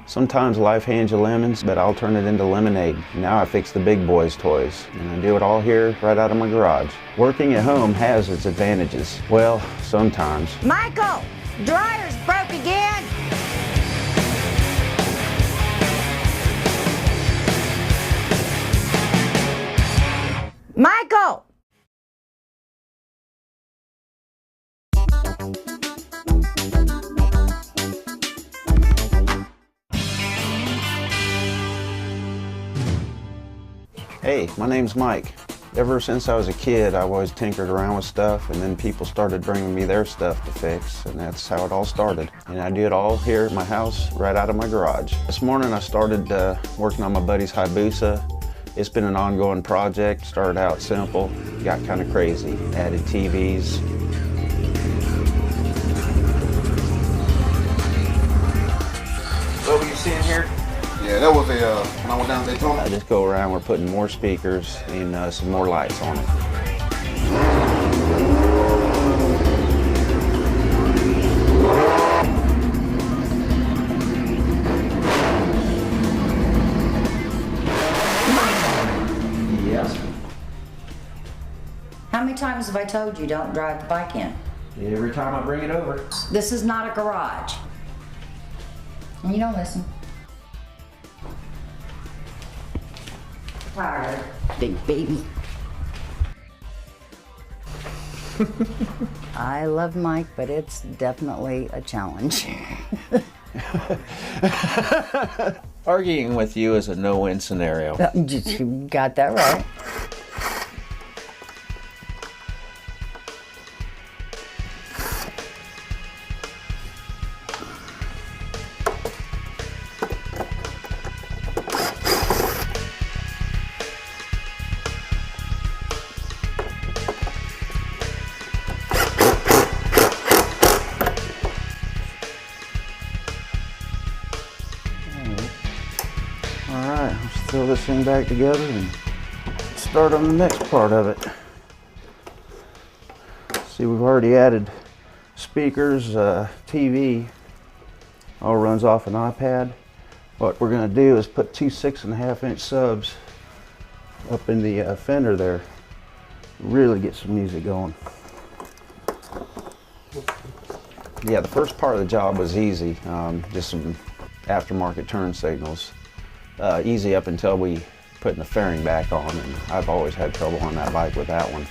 Sometimes life hands you lemons, but I'll turn it into lemonade. Now I fix the big boys' toys, and I do it all here right out of my garage. Working at home has its advantages. Well, sometimes. Michael, dryer's broke again. Michael! Hey, my name's Mike. Ever since I was a kid, I've always tinkered around with stuff, and then people started bringing me their stuff to fix, and that's how it all started. And I do it all here at my house, right out of my garage. This morning I started working on my buddy's Hayabusa. It's been an ongoing project. Started out simple, got kind of crazy. Added TVs. What were you seeing here? Yeah, that was when I went down there. I just go around, we're putting more speakers and some more lights on it. Yes? How many times have I told you don't drive the bike in? Every time I bring it over. This is not a garage. And you don't listen. Tired, big baby. I love Mike, but it's definitely a challenge. Arguing with you is a no-win scenario. You got that right. Alright, let's throw this thing back together and start on the next part of it. See, we've already added speakers, TV, all runs off an iPad. What we're going to do is put two 6.5-inch subs up in the fender there. Really get some music going. Yeah, the first part of the job was easy, just some aftermarket turn signals. Easy up until we putting the fairing back on, and I've always had trouble on that bike with that one.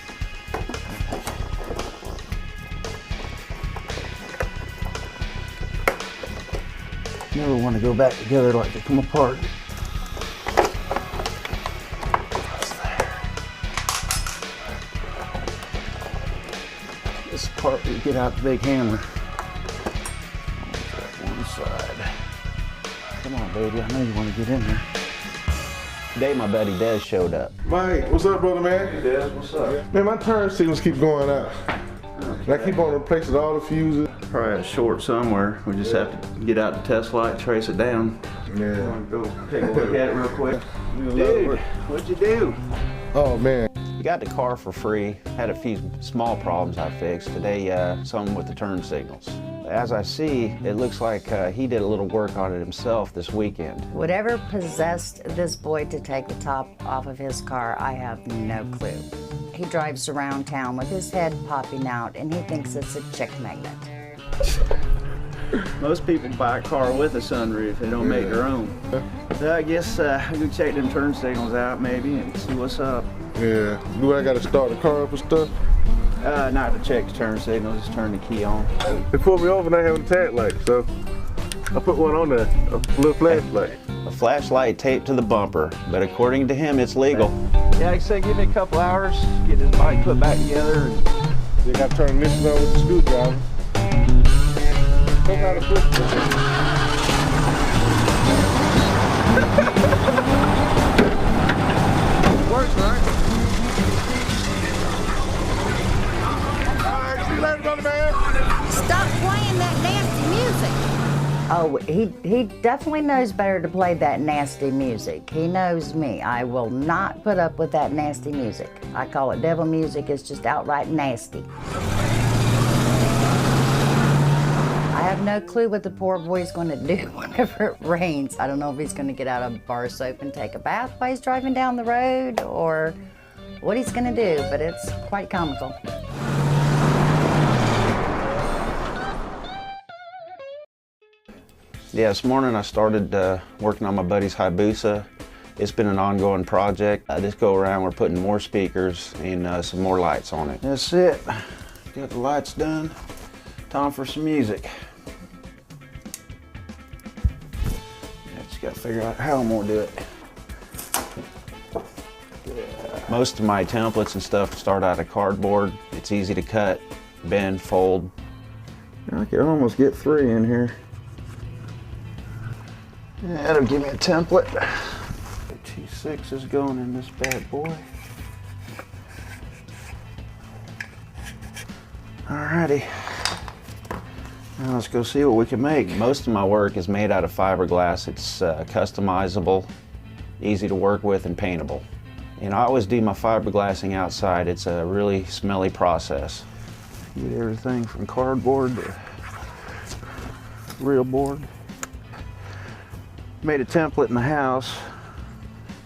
Never want to go back together like they come apart. This part we get out the big hammer. One side. Come on, baby, I know you want to get in there. Today, my buddy Des showed up. Mike, what's up, brother, man? Hey, Des, what's up? Man, my turn signals keep going out. And I keep on replacing all the fuses. Probably a short somewhere. We just have to get out the test light, trace it down. Yeah. Go take a look at it real quick. Dude, what'd you do? Oh, man. We got the car for free. Had a few small problems I fixed. Today, some with the turn signals. As I see, it looks like he did a little work on it himself this weekend. Whatever possessed this boy to take the top off of his car, I have no clue. He drives around town with his head popping out, and he thinks it's a chick magnet. Most people buy a car with a sunroof. They don't make their own. So I guess we can check them turn signals out maybe and see what's up. Yeah. Do I got to start the car up and stuff? Not to check the turn signal, just turn the key on. They pulled me over and I have a tag light, so I put one on there, a little flashlight. A flashlight taped to the bumper, but according to him, it's legal. Yeah, like I say, give me a couple hours, get this bike put back together. They got to turn this on with the screwdriver. Look how to push this. Works, right? Alright, see you later, brother, man. Stop playing that nasty music. Oh, he definitely knows better to play that nasty music. He knows me. I will not put up with that nasty music. I call it devil music. It's just outright nasty. I have no clue what the poor boy's going to do whenever it rains. I don't know if he's going to get out a bar of soap and take a bath while he's driving down the road or what he's going to do, but it's quite comical. Yeah, this morning I started working on my buddy's Hayabusa. It's been an ongoing project. This go around we're putting more speakers and some more lights on it. That's it. Got the lights done. Time for some music. Just gotta figure out how I'm gonna do it. Most of my templates and stuff start out of cardboard. It's easy to cut, bend, fold. I can almost get 3 in here. Yeah, that'll give me a template. T6 is going in this bad boy. Alrighty. Now let's go see what we can make. Most of my work is made out of fiberglass. It's customizable, easy to work with, and paintable. And I always do my fiberglassing outside. It's a really smelly process. Get everything from cardboard to real board. Made a template in the house.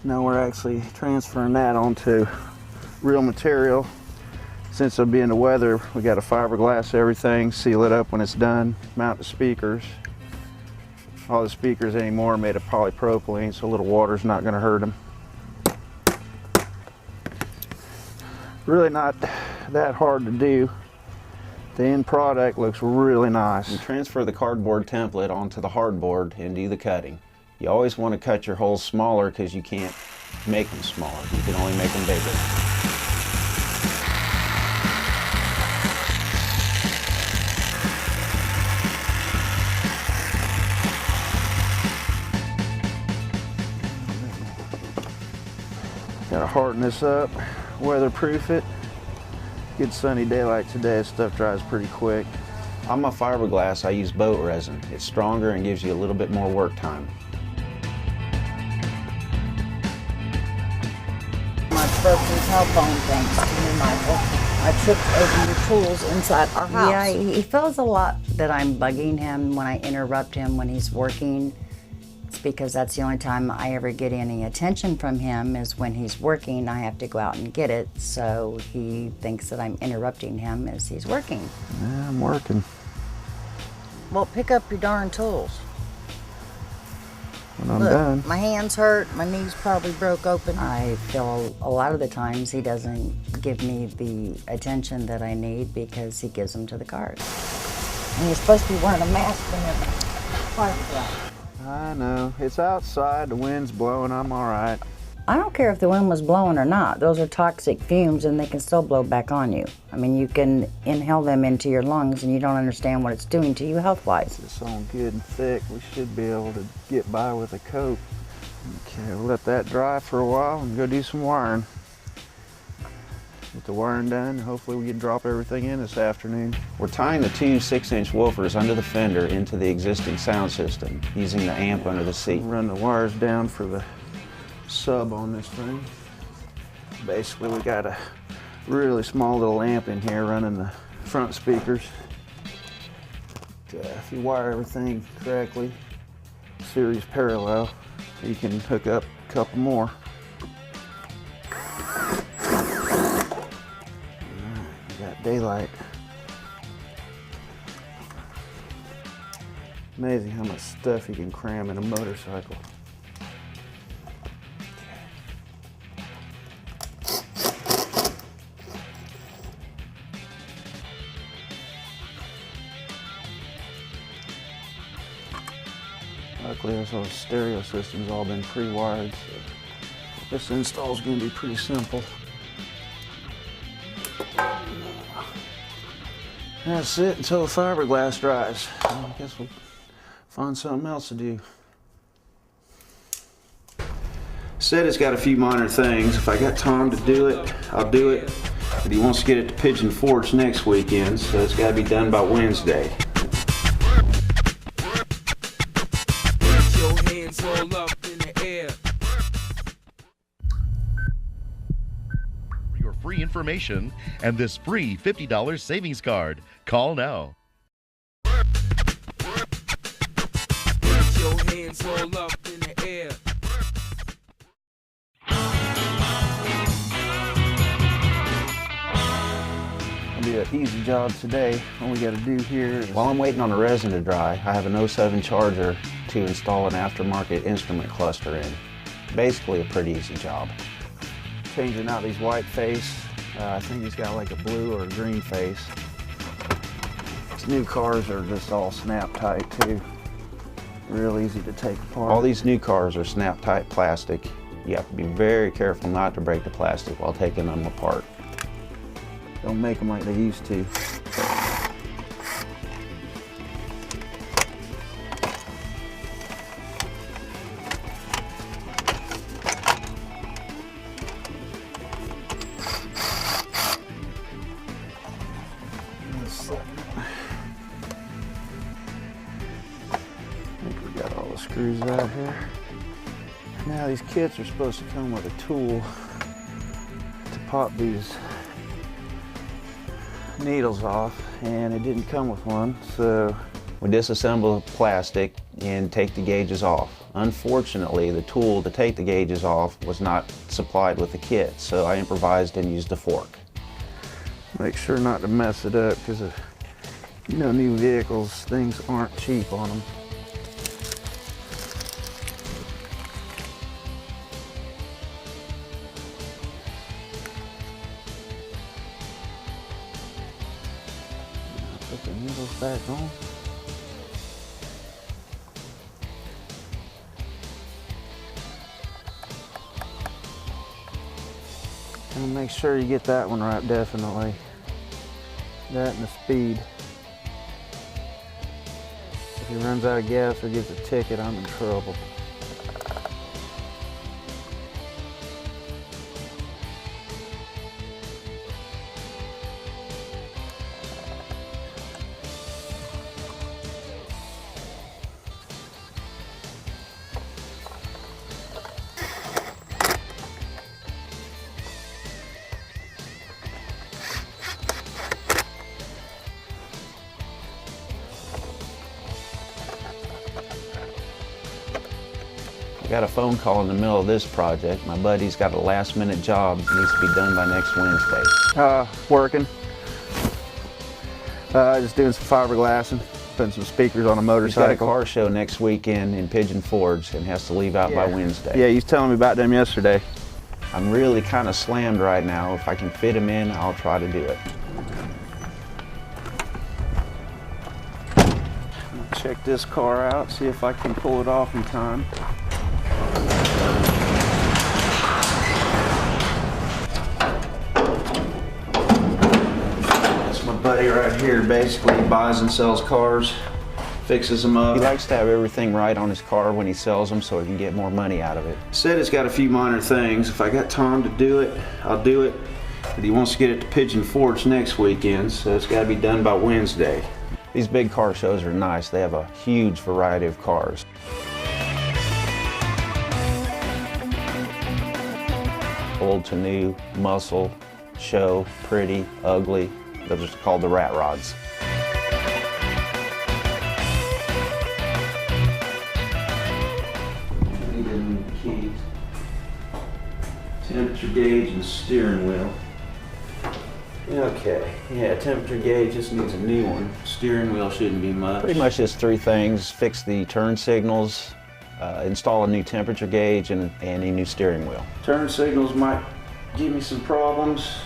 Now we're actually transferring that onto real material. Since it'll be in the weather, we got to fiberglass everything, seal it up when it's done, mount the speakers. All the speakers anymore are made of polypropylene, so a little water's not going to hurt them. Really not that hard to do. The end product looks really nice. You transfer the cardboard template onto the hardboard and do the cutting. You always want to cut your holes smaller because you can't make them smaller. You can only make them bigger. Gotta harden this up, weatherproof it. Good sunny day like today, stuff dries pretty quick. On my fiberglass, I use boat resin. It's stronger and gives you a little bit more work time. My broken telephone, thanks to you, Michael. I tripped over your tools inside our house. Yeah, he feels a lot that I'm bugging him when I interrupt him when he's working. It's because that's the only time I ever get any attention from him is when he's working. I have to go out and get it, so he thinks that I'm interrupting him as he's working. Yeah, I'm working. Well, pick up your darn tools. When I'm Look, done. My hands hurt, my knees probably broke open. I feel a lot of the times he doesn't give me the attention that I need because he gives them to the cars. And you're supposed to be wearing a mask when you're fiberglass. I know. It's outside, the wind's blowing, I'm all right. I don't care if the wind was blowing or not. Those are toxic fumes and they can still blow back on you. I mean, you can inhale them into your lungs and you don't understand what it's doing to you health-wise. It's on good and thick. We should be able to get by with a coat. Okay, we'll let that dry for a while and go do some wiring. Get the wiring done, hopefully we can drop everything in this afternoon. We're tying the 2 6-inch woofers under the fender into the existing sound system using the amp under the seat. Run the wires down for the sub on this thing. Basically we got a really small little amp in here running the front speakers. If you wire everything correctly, series parallel, you can hook up a couple more. Got daylight. Amazing how much stuff you can cram in a motorcycle. Luckily, this whole stereo system's all been pre-wired, so this install's going to be pretty simple. That's it until the fiberglass dries. Well, I guess we'll find something else to do. Said it's got a few minor things. If I got time to do it, I'll do it. But he wants to get it to Pigeon Forge next weekend, so it's got to be done by Wednesday. Put your hands all up in the air. For your free information and this free $50 savings card, call now. an easy job today. All we got to do here is, while I'm waiting on the resin to dry, I have an 07 charger to install an aftermarket instrument cluster in. Basically a pretty easy job. Changing out these white face. I think he's got like a blue or a green face. These new cars are just all snap tight too. Real easy to take apart. All these new cars are snap tight plastic. You have to be very careful not to break the plastic while taking them apart. Don't make them like they used to. I think we got all the screws out here. Now these kits are supposed to come with a tool to pop these needles off, and it didn't come with one, so we disassemble the plastic and take the gauges off. Unfortunately, the tool to take the gauges off was not supplied with the kit, so I improvised and used a fork. Make sure not to mess it up, because you know, new vehicles, things aren't cheap on them. Put the needles back on. And make sure you get that one right, definitely. That and the speed. If he runs out of gas or gets a ticket, I'm in trouble. I got a phone call in the middle of this project. My buddy's got a last-minute job that needs to be done by next Wednesday. Working. Just doing some fiberglassing, putting some speakers on a motorcycle. He's got a car show next weekend in Pigeon Forge and has to leave out by Wednesday. Yeah, he's telling me about them yesterday. I'm really kind of slammed right now. If I can fit him in, I'll try to do it. Check this car out, see if I can pull it off in time. Buddy right here basically buys and sells cars, fixes them up. He likes to have everything right on his car when he sells them so he can get more money out of it. Said it's got a few minor things. If I got time to do it, I'll do it. But he wants to get it to Pigeon Forge next weekend, so it's got to be done by Wednesday. These big car shows are nice. They have a huge variety of cars. Old to new, muscle, show, pretty, ugly. Those are called the rat rods. Need a new key. Temperature gauge and steering wheel. Okay, yeah, temperature gauge just needs a new one. Steering wheel shouldn't be much. Pretty much just three things: fix the turn signals, install a new temperature gauge, and a new steering wheel. Turn signals might give me some problems.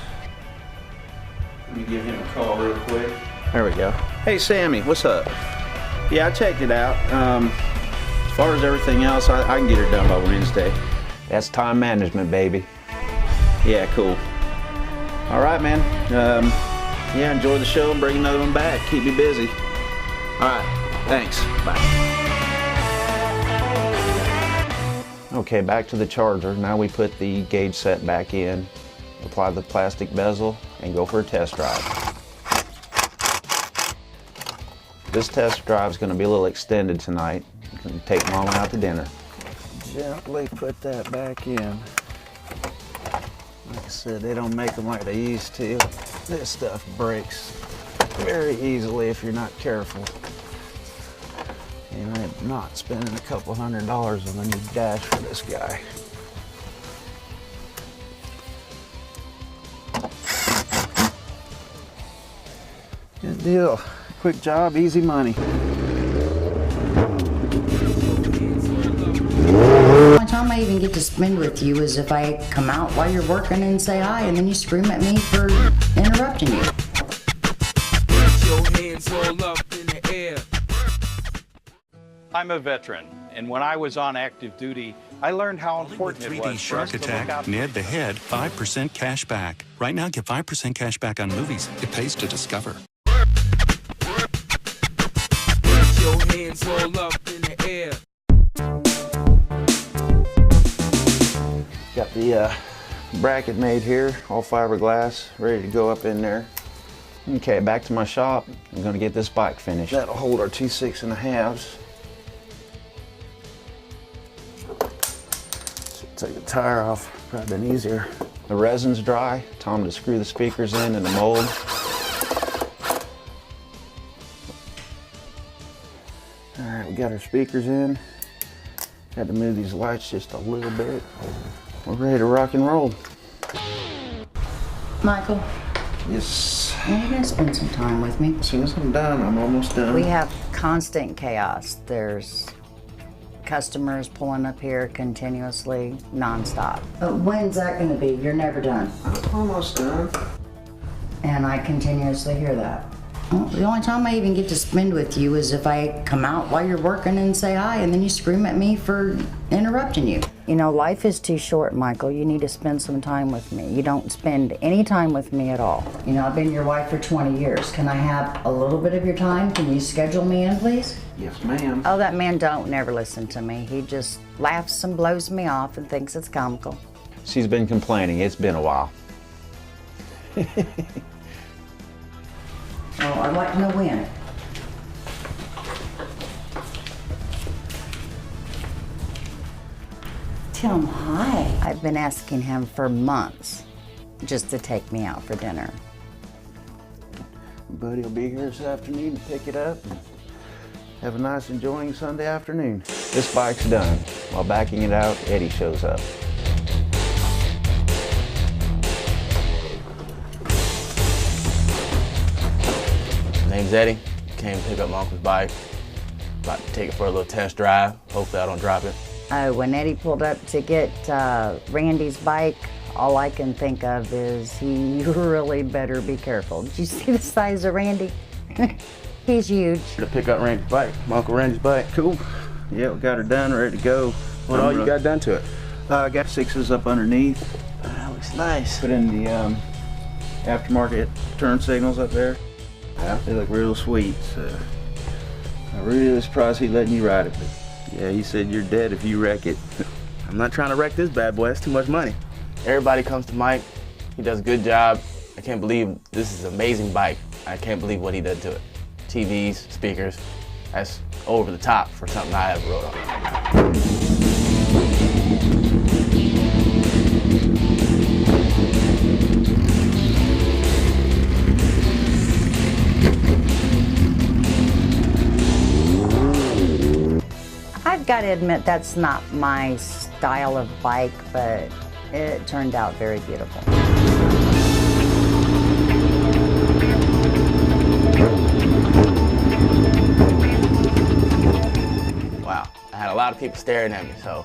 Let me give him a call real quick. There we go. Hey Sammy, what's up? Yeah, I checked it out. As far as everything else, I can get it done by Wednesday. That's time management, baby. Yeah, cool. All right, man. Yeah, enjoy the show and bring another one back. Keep me busy. All right, thanks. Bye. Okay, back to the charger. Now we put the gauge set back in, apply the plastic bezel, and go for a test drive. This test drive is going to be a little extended tonight. I'm going to take Mama out to dinner. Gently put that back in. Like I said, they don't make them like they used to. This stuff breaks very easily if you're not careful. And I'm not spending a couple $100 on a new dash for this guy. Good deal. Quick job, easy money. The only time I even get to spend with you is if I come out while you're working and say hi, and then you scream at me for interrupting you. Put your hands all up in the air. I'm a veteran, and when I was on active duty, I learned how important it was 3D for Shark us to look Attack, out for Ned the Head, 5% cash back. Right now, get 5% cash back on movies. It pays to discover. Put your hands all up in the air. Got the bracket made here, all fiberglass, ready to go up in there. Okay, back to my shop. I'm gonna get this bike finished. That'll hold our 2 6.5s. Take the tire off, probably been easier. The resin's dry, time to screw the speakers in the mold. All right, we got our speakers in. Had to move these lights just a little bit. We're ready to rock and roll. Michael, Yes. are you gonna spend some time with me? As soon as I'm done, I'm almost done. We have constant chaos. There's customers pulling up here continuously, nonstop. But when's that gonna be? You're never done. I'm almost done. And I continuously hear that. Well, the only time I even get to spend with you is if I come out while you're working and say hi, and then you scream at me for interrupting you. You know, life is too short, Michael. You need to spend some time with me. You don't spend any time with me at all. You know, I've been your wife for 20 years. Can I have a little bit of your time? Can you schedule me in, please? Yes, ma'am. Oh, that man don't never listen to me. He just laughs and blows me off and thinks it's comical. She's been complaining. It's been a while. Oh, I'd like to know when. Tell him hi. I've been asking him for months just to take me out for dinner. Buddy will be here this afternoon to pick it up and have a nice enjoying Sunday afternoon. This bike's done. While backing it out, Eddie shows up. Name's Eddie. Came to pick up my uncle's bike. About to take it for a little test drive. Hopefully I don't drop it. When Eddie pulled up to get Randy's bike, all I can think of is he really better be careful. Did you see the size of Randy? He's huge. To pick up Randy's bike, my Uncle Randy's bike. Cool. Yeah, we got her done, ready to go. What all you got done to it? I got 6s up underneath. That looks nice. Put in the aftermarket turn signals up there. They look real sweet. So I'm really surprised he letting you ride it, but yeah, he said you're dead if you wreck it. I'm not trying to wreck this bad boy. It's too much money. Everybody comes to Mike. He does a good job. I can't believe this is an amazing bike. I can't believe what he did to it. TVs, speakers. That's over the top for something I ever rode on. I've got to admit that's not my style of bike, but it turned out very beautiful. Wow, I had a lot of people staring at me, so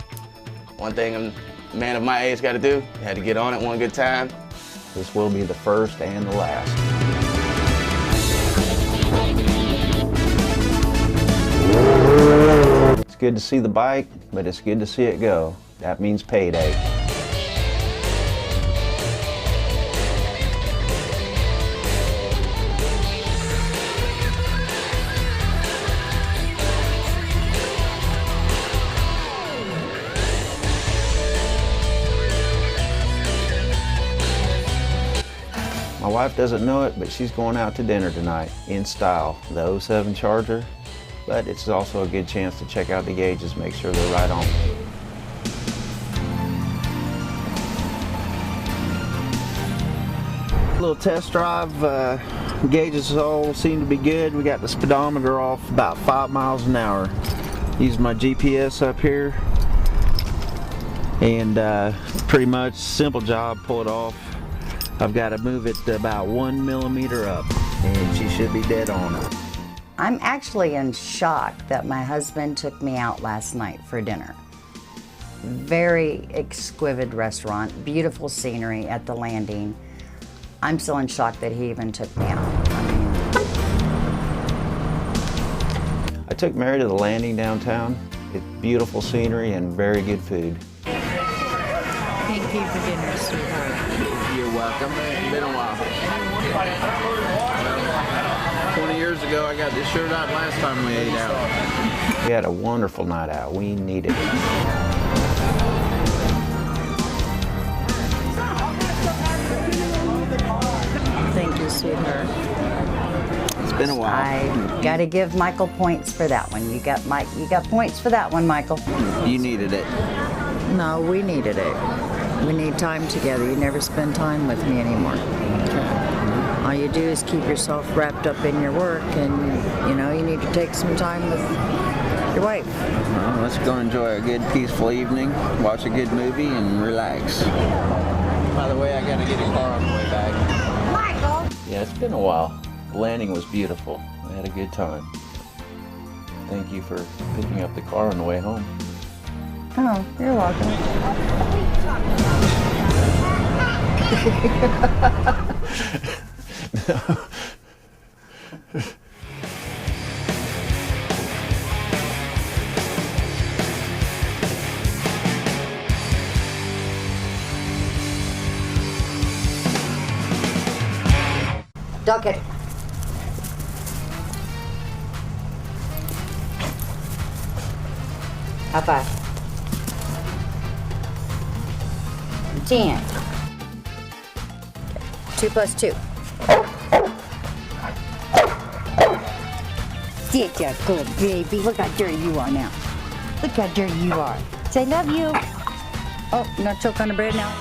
one thing a man of my age got to do, you had to get on it one good time. This will be the first and the last. It's good to see the bike, but it's good to see it go. That means payday. My wife doesn't know it, but she's going out to dinner tonight in style. The 07 Charger, but it's also a good chance to check out the gauges, make sure they're right on. A little test drive, gauges all seem to be good. We got the speedometer off about 5 miles an hour. Use my GPS up here, and pretty much simple job, pull it off. I've got to move it about 1 millimeter up. and she should be dead on. I'm actually in shock that my husband took me out last night for dinner. Very exquisite restaurant, beautiful scenery at the Landing. I'm still in shock that he even took me out. I took Mary to the Landing downtown. It's beautiful scenery and very good food. Thank you for dinner, sweetheart. You're welcome. It's been a while. 20 years ago, I got this shirt out last time we ate out. We had a wonderful night out. We needed it. Thank you, sweetheart. It's been a while. I gotta give Michael points for that one. You got points for that one, Michael. You needed it. No, we needed it. We need time together. You never spend time with me anymore. All you do is keep yourself wrapped up in your work, and you know you need to take some time with your wife. Well, let's go enjoy a good, peaceful evening, watch a good movie, and relax. By the way, I gotta get a car on the way back. Michael! Yeah, it's been a while. The Landing was beautiful. I had a good time. Thank you for picking up the car on the way home. Oh, you're welcome. Duck it. High five. 10. 2 plus 2. Sit there, good baby. Look how dirty you are now. Look how dirty you are. Say love you. Oh, not choke on the bread now.